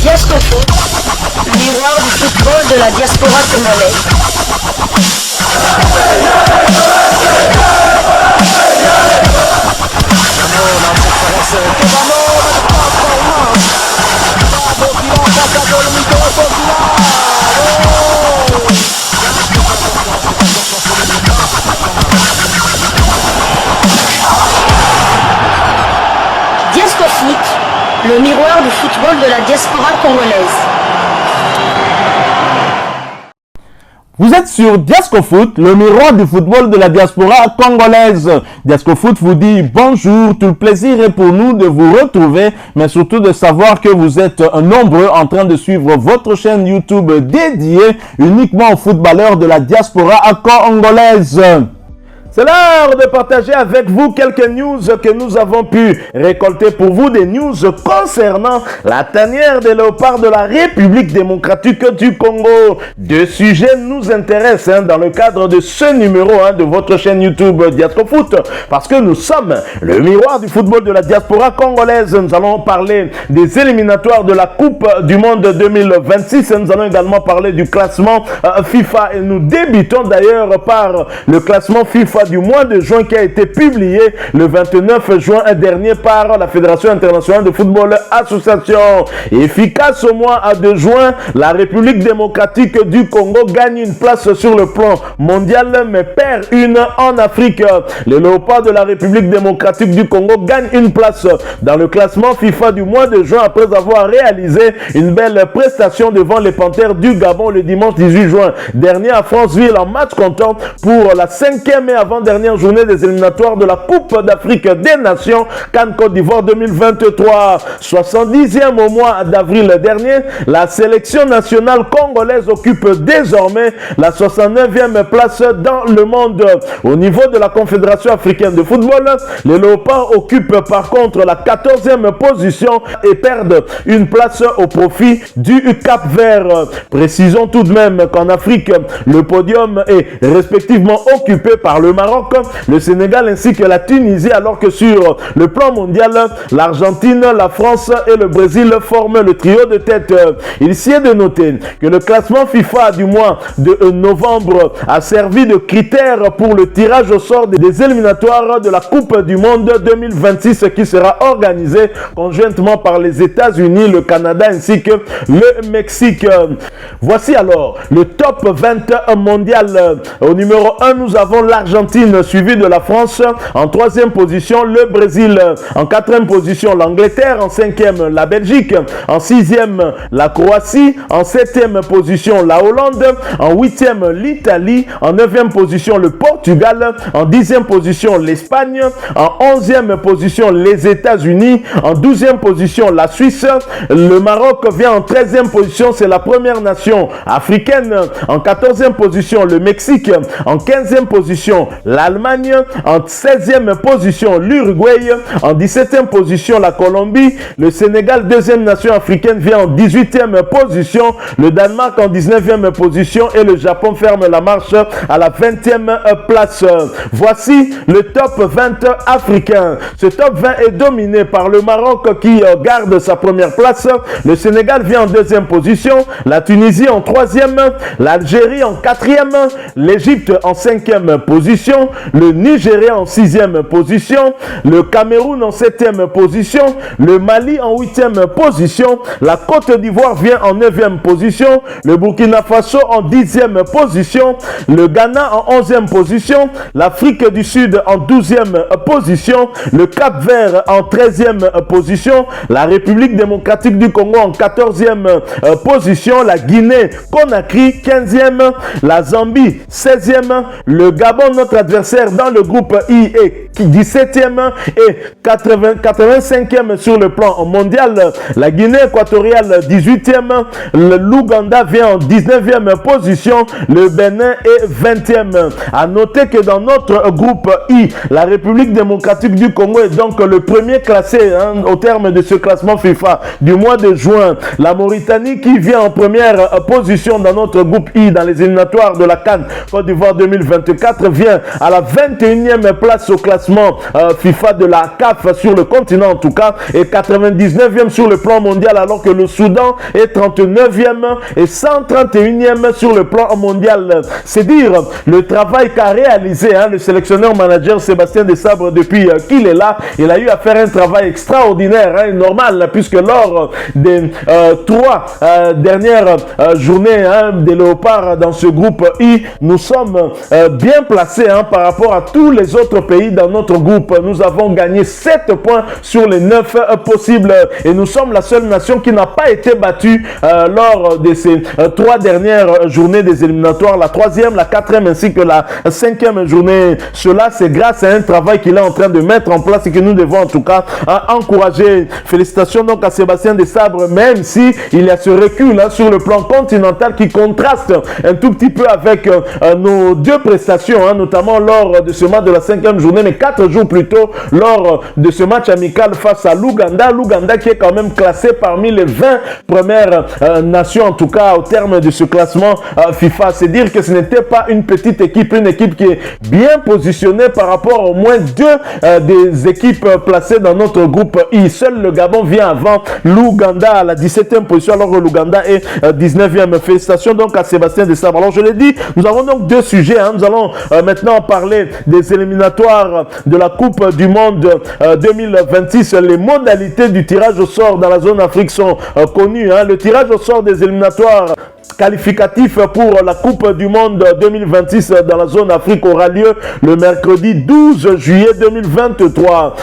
Diasco Foot, miroir du football de la diaspora congolaise. Diasco Foot, le miroir du football de la diaspora congolaise. Vous êtes sur Diasco Foot, le miroir du football de la diaspora congolaise. Diasco Foot vous dit bonjour, tout le plaisir est pour nous de vous retrouver, mais surtout de savoir que vous êtes nombreux en train de suivre votre chaîne YouTube dédiée uniquement aux footballeurs de la diaspora congolaise. C'est l'heure de partager avec vous quelques news que nous avons pu récolter pour vous, des news concernant la tanière des léopards de la République démocratique du Congo. Deux sujets nous intéressent dans le cadre de ce numéro de votre chaîne YouTube Diasco Foot, parce que nous sommes le miroir du football de la diaspora congolaise. Nous allons parler des éliminatoires de la Coupe du Monde 2026. Nous allons également parler du classement FIFA et nous débutons d'ailleurs par le classement FIFA du mois de juin qui a été publié le 29 juin dernier par la Fédération internationale de football association. Efficace au mois de juin, la République démocratique du Congo gagne une place sur le plan mondial mais perd une en Afrique. Les léopards de la République démocratique du Congo gagnent une place dans le classement FIFA du mois de juin après avoir réalisé une belle prestation devant les Panthères du Gabon le dimanche 18 juin dernier à Franceville en match comptant pour la 5e et avant-dernière journée des éliminatoires de la Coupe d'Afrique des Nations CAN Côte d'Ivoire 2023. 70e au mois d'avril dernier, la sélection nationale congolaise occupe désormais la 69e place dans le monde. Au niveau de la Confédération africaine de football, les Léopards occupent par contre la 14e position et perdent une place au profit du Cap-Vert. Précisons tout de même qu'en Afrique, le podium est respectivement occupé par le Maroc, le Sénégal ainsi que la Tunisie, alors que sur le plan mondial, l'Argentine, la France et le Brésil forment le trio de tête. Il s'y est de noter que le classement FIFA du mois de novembre a servi de critère pour le tirage au sort des éliminatoires de la Coupe du Monde 2026 qui sera organisée conjointement par les États-Unis, le Canada ainsi que le Mexique. Voici alors le top 20 mondial. Au numéro 1, nous avons l'Argentine, suivi de la France. En 3e position, le Brésil. En 4e position, l'Angleterre. En 5e, la Belgique. En 6e, la Croatie. En 7e position, la Hollande. En 8e, l'Italie. En 9e position, le Portugal. En 10e position, l'Espagne. En 11e position, les États-Unis. En 12e position, la Suisse. Le Maroc vient en 13e position. C'est la première nation africaine. En 14e position, le Mexique. En 15e position, l'Allemagne. En 16e position, l'Uruguay. En 17e position, la Colombie. Le Sénégal, deuxième nation africaine, vient en 18e position. Le Danemark en 19e position. Et le Japon ferme la marche à la 20e place. Voici le top 20 africain. Ce top 20 est dominé par le Maroc qui garde sa première place. Le Sénégal vient en deuxième position. La Tunisie en troisième. L'Algérie en quatrième. L'Égypte en 5e position. Le Nigeria en 6e position. Le Cameroun en 7e position. Le Mali en 8e position. La Côte d'Ivoire vient en 9e position. Le Burkina Faso en 10e position. Le Ghana en 11e position. L'Afrique du Sud en 12e position. Le Cap-Vert en 13e position. La République démocratique du Congo en 14e position. La Guinée-Conakry 15e. La Zambie 16e. Le Gabon, notre adversaire dans le groupe I, est 17e et 85e sur le plan mondial. La Guinée équatoriale 18e. L'Ouganda vient en 19e position. Le Bénin est 20e. À noter que dans notre groupe I, la République démocratique du Congo est donc le premier classé au terme de ce classement FIFA du mois de juin. La Mauritanie qui vient en première position dans notre groupe I dans les éliminatoires de la CAN Côte d'Ivoire 2024 vient à la 21e place au classement FIFA de la CAF sur le continent en tout cas, et 99e sur le plan mondial, alors que le Soudan est 39e et 131e sur le plan mondial. C'est dire le travail qu'a réalisé le sélectionneur manager Sébastien Desabre depuis qu'il est là. Il a eu à faire un travail extraordinaire, normal, puisque lors des 3 dernières journées des Léopards dans ce groupe I, nous sommes bien placés par rapport à tous les autres pays dans notre groupe. Nous avons gagné 7 points sur les 9 possibles et nous sommes la seule nation qui n'a pas été battue lors de ces 3 dernières journées des éliminatoires, la 3e, la 4e ainsi que la 5e journée. Cela, c'est grâce à un travail qu'il est en train de mettre en place et que nous devons en tout cas encourager. Félicitations donc à Sébastien Desabre, même si il y a ce recul sur le plan continental qui contraste un tout petit peu avec nos 2 prestations, notamment lors de ce match de la 5e journée, mais 4 jours plus tôt, lors de ce match amical face à l'Ouganda. L'Ouganda qui est quand même classé parmi les 20 premières nations, en tout cas au terme de ce classement FIFA. C'est dire que ce n'était pas une petite équipe, une équipe qui est bien positionnée par rapport au moins 2 des équipes placées dans notre groupe I. Seul le Gabon vient avant l'Ouganda à la 17e position, alors que l'Ouganda est 19e. Félicitations donc à Sébastien Desabre. Alors je l'ai dit, nous avons donc 2 sujets. Nous allons maintenant parler des éliminatoires de la Coupe du Monde 2026. Les modalités du tirage au sort dans la zone Afrique sont connues. Le tirage au sort des éliminatoires qualificatif pour la Coupe du Monde 2026 dans la zone Afrique aura lieu le mercredi 12 juillet 2023.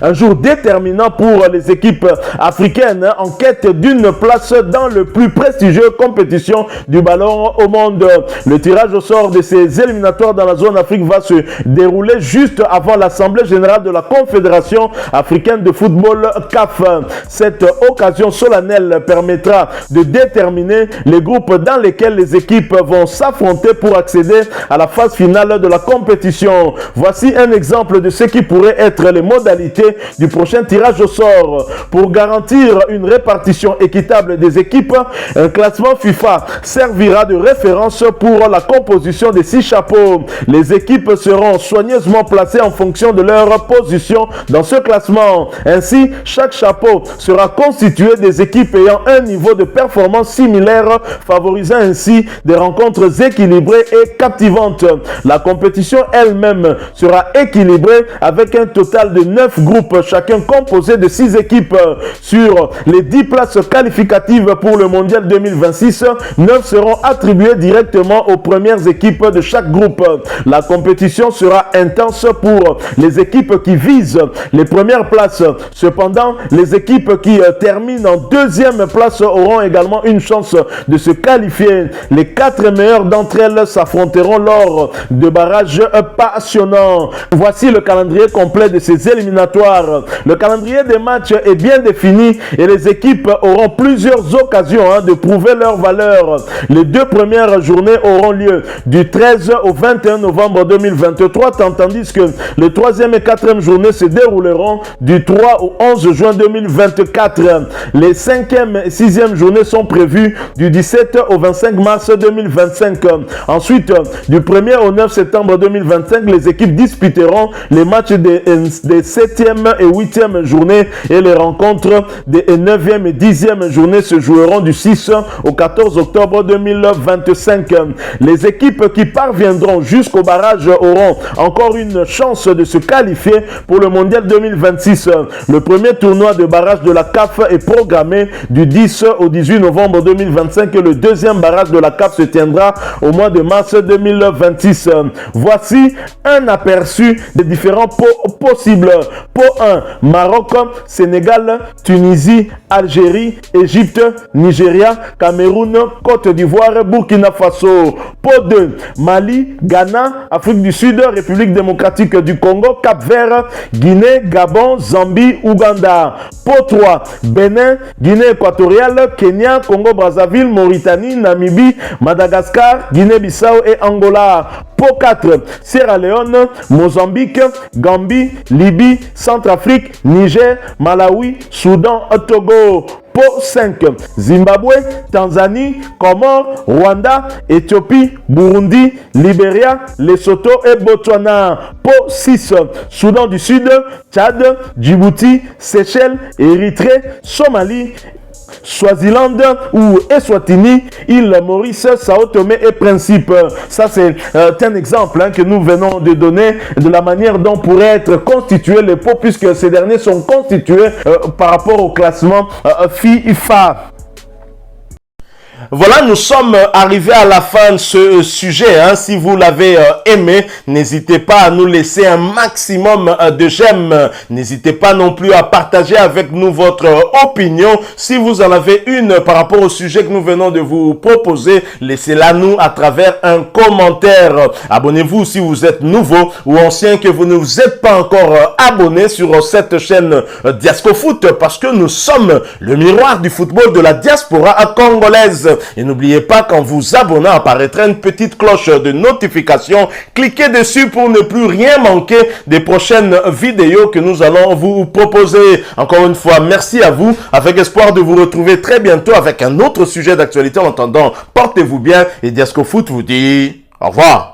Un jour déterminant pour les équipes africaines en quête d'une place dans le plus prestigieux compétition du ballon au monde. Le tirage au sort de ces éliminatoires dans la zone Afrique va se dérouler juste avant l'Assemblée générale de la Confédération africaine de football CAF. Cette occasion solennelle permettra de déterminer les groupes dans lesquels les équipes vont s'affronter pour accéder à la phase finale de la compétition. Voici un exemple de ce qui pourrait être les modalités du prochain tirage au sort. Pour garantir une répartition équitable des équipes, un classement FIFA servira de référence pour la composition des 6 chapeaux. Les équipes seront soigneusement placées en fonction de leur position dans ce classement. Ainsi, chaque chapeau sera constitué des équipes ayant un niveau de performance similaire, favorisant ainsi des rencontres équilibrées et captivantes. La compétition elle-même sera équilibrée avec un total de 9 groupes, chacun composé de 6 équipes. Sur les 10 places qualificatives pour le mondial 2026, 9 seront attribuées directement aux premières équipes de chaque groupe. La compétition sera intense pour les équipes qui visent les premières places. Cependant, les équipes qui terminent en 2e place auront également une chance de se qualifier. Les 4 meilleures d'entre elles s'affronteront lors de barrages passionnants. Voici le calendrier complet de ces éliminatoires. Le calendrier des matchs est bien défini et les équipes auront plusieurs occasions de prouver leur valeur. Les 2 premières journées auront lieu du 13 au 21 novembre 2023, tandis que les 3e et 4e journées se dérouleront du 3 au 11 juin 2024. Les 5e et 6e journées sont prévues du 17 au 25 mars 2025. Ensuite, du 1er au 9 septembre 2025, les équipes disputeront les matchs des 7e et 8e journées et les rencontres des 9e et 10e journées se joueront du 6 au 14 octobre 2025. Les équipes qui parviendront jusqu'au barrage auront encore une chance de se qualifier pour le mondial 2026. Le premier tournoi de barrage de la CAF est programmé du 10 au 18 novembre 2025 et le deuxième barrage de la CAF se tiendra au mois de mars 2026. Voici un aperçu des différents pots possibles. Pot 1, Maroc, Sénégal, Tunisie, Algérie, Égypte, Nigeria, Cameroun, Côte d'Ivoire, Burkina Faso. Pot 2, Mali, Ghana, Afrique du Sud, République démocratique du Congo, Cap-Vert, Guinée, Gabon, Zambie, Ouganda. Pot 3, Bénin, Guinée équatoriale, Kenya, Congo-Brazzaville, Mauritanie, Namibie, Madagascar, Guinée-Bissau et Angola. Pot 4, Sierra Leone, Mozambique, Gambie, Libye, Centrafrique, Niger, Malawi, Soudan, Togo. Po 5. Zimbabwe, Tanzanie, Comores, Rwanda, Éthiopie, Burundi, Libéria, Lesotho et Botswana. Po 6. Soudan du Sud, Tchad, Djibouti, Seychelles, Érythrée, Somalie, Swaziland ou Eswatini, île Maurice, Sao Tomé et Principe. Ça, c'est un exemple que nous venons de donner de la manière dont pourraient être constitués les pots, puisque ces derniers sont constitués par rapport au classement FIFA. Voilà, nous sommes arrivés à la fin de ce sujet. Si vous l'avez aimé, n'hésitez pas à nous laisser un maximum de j'aime. N'hésitez pas non plus à partager avec nous votre opinion. Si vous en avez une par rapport au sujet que nous venons de vous proposer, laissez-la nous à travers un commentaire. Abonnez-vous si vous êtes nouveau ou ancien, que vous ne vous êtes pas encore abonné sur cette chaîne Diascofoot, parce que nous sommes le miroir du football de la diaspora congolaise. Et n'oubliez pas qu'en vous abonnant apparaîtra une petite cloche de notification. Cliquez dessus pour ne plus rien manquer des prochaines vidéos que nous allons vous proposer. Encore une fois, merci à vous, avec espoir de vous retrouver très bientôt avec un autre sujet d'actualité. En attendant, portez-vous bien et Diascofoot vous dit au revoir.